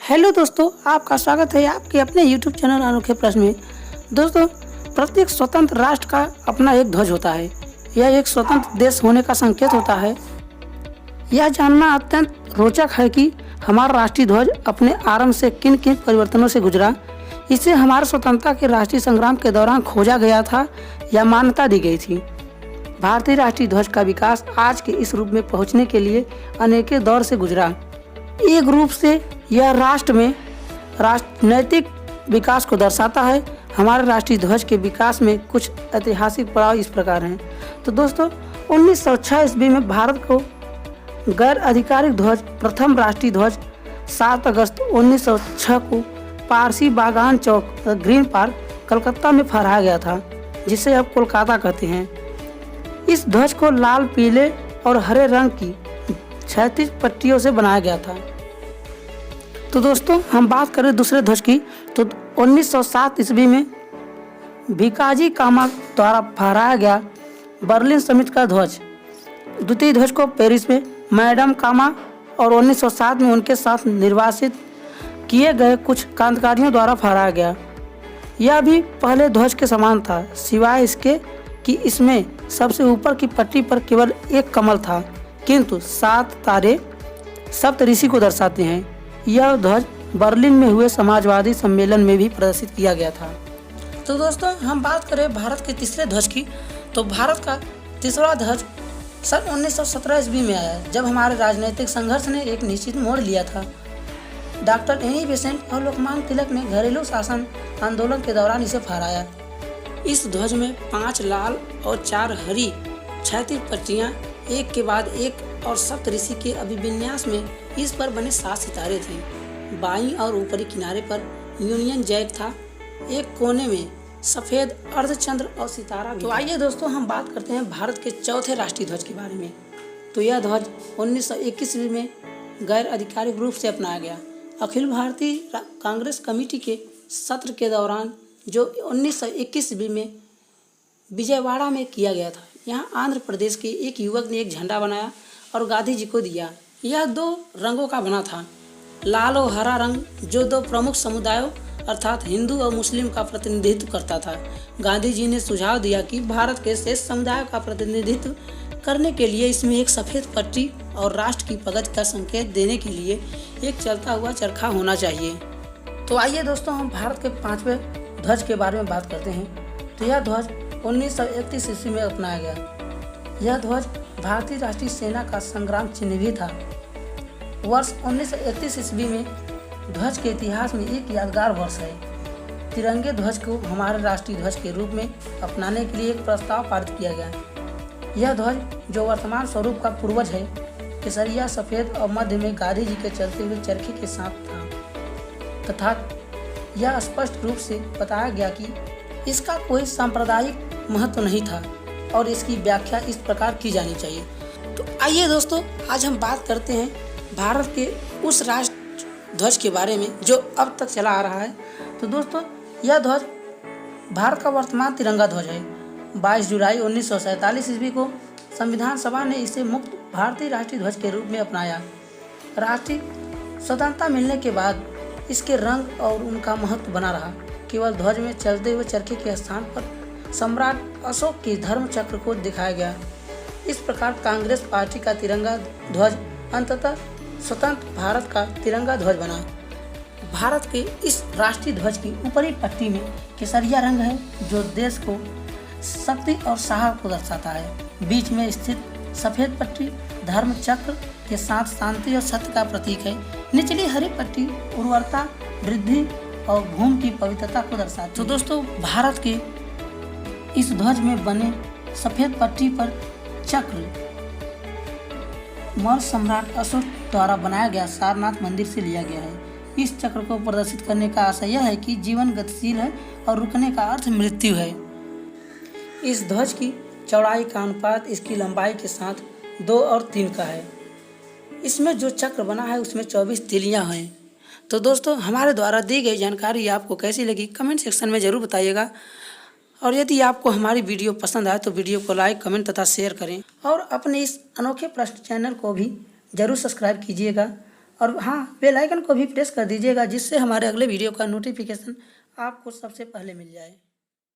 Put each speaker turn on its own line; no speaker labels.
Hello दोस्तों, आपका स्वागत है आपके अपने यूट्यूब चैनल अनोखे प्रश्न में। दोस्तों, प्रत्येक स्वतंत्र राष्ट्र का अपना एक ध्वज होता है। यह एक स्वतंत्र देश होने का संकेत होता है। यह जानना अत्यंत रोचक है कि हमारा राष्ट्रीय ध्वज अपने आरंभ से किन किन परिवर्तनों से गुजरा। इसे हमारे स्वतंत्रता के राष्ट्रीय संग्राम के दौरान खोजा गया था या मान्यता दी गई थी। भारतीय राष्ट्रीय ध्वज का विकास आज के इस रूप में पहुंचने के लिए अनेकों दौर से गुजरा। एक रूप से यह राष्ट्र में राजनैतिक विकास को दर्शाता है। हमारे राष्ट्रीय ध्वज के विकास में कुछ ऐतिहासिक पड़ाव इस प्रकार हैं। तो दोस्तों, 1906 ईस्वी में भारत को गैर आधिकारिक ध्वज प्रथम राष्ट्रीय ध्वज 7 अगस्त 1906 को पारसी बागान चौक ग्रीन पार्क कलकत्ता में फहराया गया था, जिसे अब कोलकाता कहते हैं। इस ध्वज को लाल, पीले और हरे रंग की 36 पट्टियों से बनाया गया था। तो दोस्तों, हम बात करें दूसरे ध्वज की, तो 1907 ईस्वी में भिकाजी कामा द्वारा फहराया गया बर्लिन समिट का ध्वज। द्वितीय ध्वज को पेरिस में मैडम कामा और 1907 में उनके साथ निर्वासित किए गए कुछ क्रांतिकारियों द्वारा फहराया गया। यह भी पहले ध्वज के समान था, सिवाय इसके कि इसमें सबसे ऊपर की पट्टी पर केवल एक कमल था, किंतु 7 तारे सप्तऋषि को दर्शाते हैं। यह ध्वज बर्लिन में हुए समाजवादी सम्मेलन में भी प्रदर्शित किया गया था। तो दोस्तों, हम बात करें भारत के तीसरे ध्वज की, तो भारत का तीसरा ध्वज सन 1917 ईस्वी में आया, जब हमारे राजनीतिक संघर्ष ने एक निश्चित मोड़ लिया था। डॉक्टर एनी बेसेंट और लोकमान्य तिलक ने घरेलू शासन आंदोलन के दौरान इसे फहराया। इस ध्वज में 5 लाल और 4 हरी 36 पट्टियाँ एक के बाद एक और सप्तऋषि के अभिविन्यास में इस पर बने 7 सितारे थे। बाईं और ऊपरी किनारे पर यूनियन जैक था। एक कोने में सफ़ेद अर्धचंद्र और सितारा भी। तो आइए दोस्तों, हम बात करते हैं भारत के चौथे राष्ट्रीय ध्वज के बारे में। तो यह ध्वज 1921 ईस्वी में गैर आधिकारिक रूप से अपनाया गया। अखिल भारतीय कांग्रेस कमेटी के सत्र के दौरान, जो 1921 ईस्वी में विजयवाड़ा में किया गया था, यहाँ आंध्र प्रदेश के एक युवक ने एक झंडा बनाया और गांधी जी को दिया। यह 2 रंगों का बना था, लाल और हरा रंग, जो 2 प्रमुख समुदायों अर्थात हिंदू और मुस्लिम का प्रतिनिधित्व करता था। गांधी जी ने सुझाव दिया कि भारत के शेष समुदायों का प्रतिनिधित्व करने के लिए इसमें एक सफ़ेद पट्टी और राष्ट्र की प्रगति का संकेत देने के लिए एक चलता हुआ चरखा होना चाहिए। तो आइए दोस्तों, हम भारत के 5वें ध्वज के बारे में बात करते हैं। तो यह ध्वज 1931 ईस्वी में अपनाया गया। यह ध्वज भारतीय राष्ट्रीय सेना का संग्राम चिन्ह भी था। वर्ष 1931 ईस्वी में ध्वज के इतिहास में एक यादगार वर्ष है। तिरंगे ध्वज को हमारे राष्ट्रीय ध्वज के रूप में अपनाने के लिए एक प्रस्ताव पारित किया गया। यह ध्वज, जो वर्तमान स्वरूप का पूर्वज है, केसरिया सफ़ेद और मध्य में गांधी जी के चलते हुए चरखे के साथ था, तथा यह स्पष्ट रूप से बताया गया कि इसका कोई सांप्रदायिक महत्व नहीं था और इसकी व्याख्या इस प्रकार की जानी चाहिए। तो आइए दोस्तों, आज हम बात करते हैं भारत के उस राष्ट्र ध्वज के बारे में जो अब तक चला आ रहा है। तो दोस्तों, यह ध्वज भारत का वर्तमान तिरंगा ध्वज है। 22 जुलाई 1947 ईस्वी को संविधान सभा ने इसे मुक्त भारतीय राष्ट्रीय ध्वज के रूप में अपनाया। राष्ट्रीय स्वतंत्रता मिलने के बाद इसके रंग और उनका महत्व बना रहा। केवल ध्वज में चलते हुए चरखे के स्थान पर सम्राट अशोक के धर्म चक्र को दिखाया गया। इस प्रकार कांग्रेस पार्टी का तिरंगा ध्वज अंततः स्वतंत्र भारत का तिरंगा ध्वज बना। भारत के इस राष्ट्रीय ध्वज की ऊपरी पट्टी में केसरिया रंग है, जो देश को शक्ति और साहस को दर्शाता है। बीच में स्थित सफ़ेद पट्टी धर्म चक्र के साथ शांति और सत्य का प्रतीक है। निचली हरी पट्टी उर्वरता, वृद्धि और भूमि की पवित्रता को दर्शाती है। तो दोस्तों, भारत के इस ध्वज में बने सफ़ेद पट्टी पर चक्र मौर्य सम्राट अशोक द्वारा बनाया गया सारनाथ मंदिर से लिया गया है। इस चक्र को प्रदर्शित करने का आशय यह है कि जीवन गतिशील है और रुकने का अर्थ मृत्यु है। इस ध्वज की चौड़ाई का अनुपात इसकी लंबाई के साथ 2 और 3 का है। इसमें जो चक्र बना है उसमें 24 तिलियां हैं। तो दोस्तों, हमारे द्वारा दी गई जानकारी आपको कैसी लगी कमेंट सेक्शन में ज़रूर बताइएगा। और यदि आपको हमारी वीडियो पसंद आए तो वीडियो को लाइक, कमेंट तथा शेयर करें और अपने इस अनोखे प्रश्न चैनल को भी ज़रूर सब्सक्राइब कीजिएगा। और हाँ, बेल आइकन को भी प्रेस कर दीजिएगा, जिससे हमारे अगले वीडियो का नोटिफिकेशन आपको सबसे पहले मिल जाए।